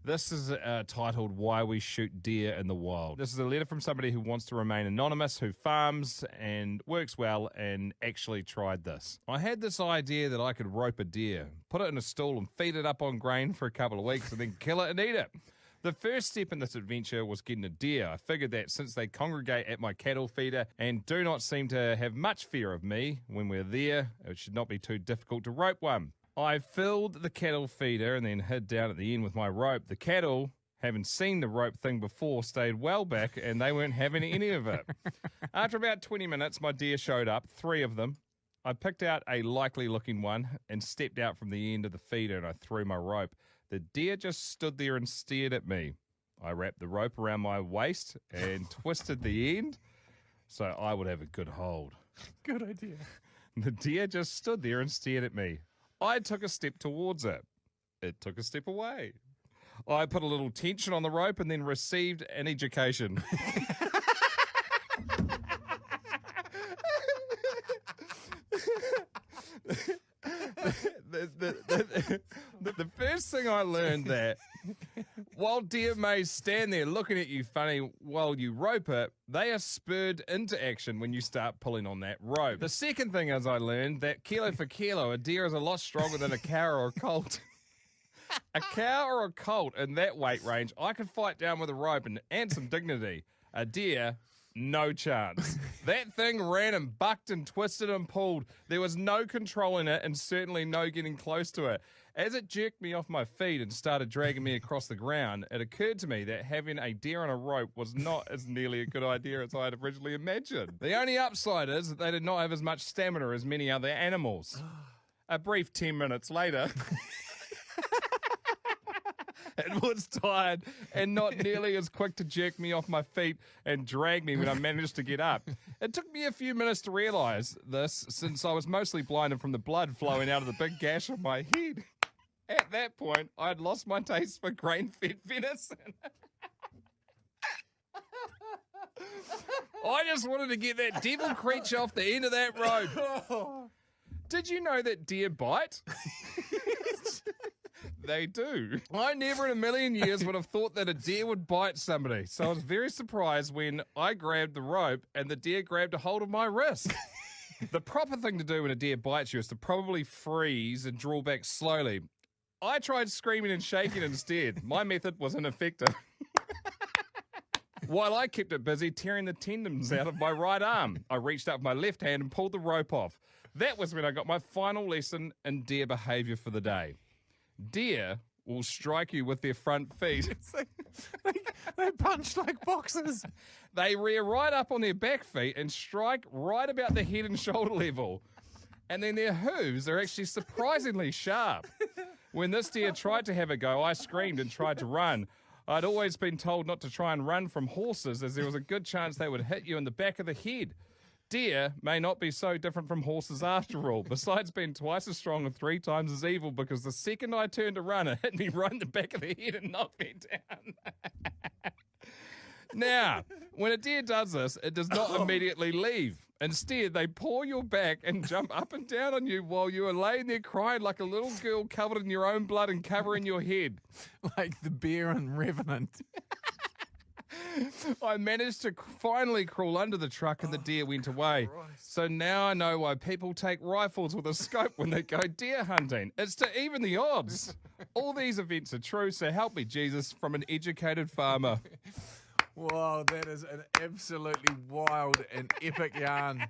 This is titled Why We Shoot Deer in the Wild. This is a letter from somebody who wants to remain anonymous, who farms and works well, and actually tried this. I had this idea that I could rope a deer, put it in a stool and feed it up on grain for a couple of weeks and then kill it and eat it. The first step in this adventure was getting a deer. I figured that since they congregate at my cattle feeder and do not seem to have much fear of me when we're there, it should not be too difficult to rope one. I filled the cattle feeder and then hid down at the end with my rope. The cattle, having seen the rope thing before, stayed well back and they weren't having any of it. After about 20 minutes, my deer showed up, 3 of them. I picked out a likely looking one and stepped out from the end of the feeder and I threw my rope. The deer just stood there and stared at me. I wrapped the rope around my waist and twisted the end so I would have a good hold. Good idea. The deer just stood there and stared at me. I took a step towards it. It took a step away. I put a little tension on the rope and then received an education. The first thing I learned that while deer may stand there looking at you funny while you rope it, they are spurred into action when you start pulling on that rope. The second thing is I learned that kilo for kilo, a deer is a lot stronger than a cow or a colt. A cow or a colt in that weight range, I could fight down with a rope and some dignity. A deer, no chance. That thing ran and bucked and twisted and pulled. There was no controlling it and certainly no getting close to it. As it jerked me off my feet and started dragging me across the ground, it occurred to me that having a deer on a rope was not as nearly a good idea as I had originally imagined. The only upside is that they did not have as much stamina as many other animals. A brief 10 minutes later... It was tired and not nearly as quick to jerk me off my feet and drag me when I managed to get up. It took me a few minutes to realise this, since I was mostly blinded from the blood flowing out of the big gash on my head. At that point, I had lost my taste for grain-fed venison. I just wanted to get that devil creature off the end of that rope. Did you know that deer bite? They do. I never in a million years would have thought that a deer would bite somebody. So I was very surprised when I grabbed the rope and the deer grabbed a hold of my wrist. The proper thing to do when a deer bites you is to probably freeze and draw back slowly. I tried screaming and shaking instead. My method was ineffective. While I kept it busy tearing the tendons out of my right arm, I reached up my left hand and pulled the rope off. That was when I got my final lesson in deer behavior for the day. Deer will strike you with their front feet. They punch like boxers. They rear right up on their back feet and strike right about the head and shoulder level. And then their hooves are actually surprisingly sharp. When this deer tried to have a go, I screamed and tried to run. I'd always been told not to try and run from horses, as there was a good chance they would hit you in the back of the head. Deer may not be so different from horses after all, besides being twice as strong and 3 times as evil, because the second I turned to run, it hit me right in the back of the head and knocked me down. Now, when a deer does this, it does not immediately leave. Instead, they paw your back and jump up and down on you while you are laying there crying like a little girl covered in your own blood and covering your head. Like the bear in Revenant. I managed to finally crawl under the truck and the deer went away. So now I know why people take rifles with a scope when they go deer hunting. It's to even the odds. All these events are true, so help me, Jesus, from an educated farmer. Wow, that is an absolutely wild and epic yarn.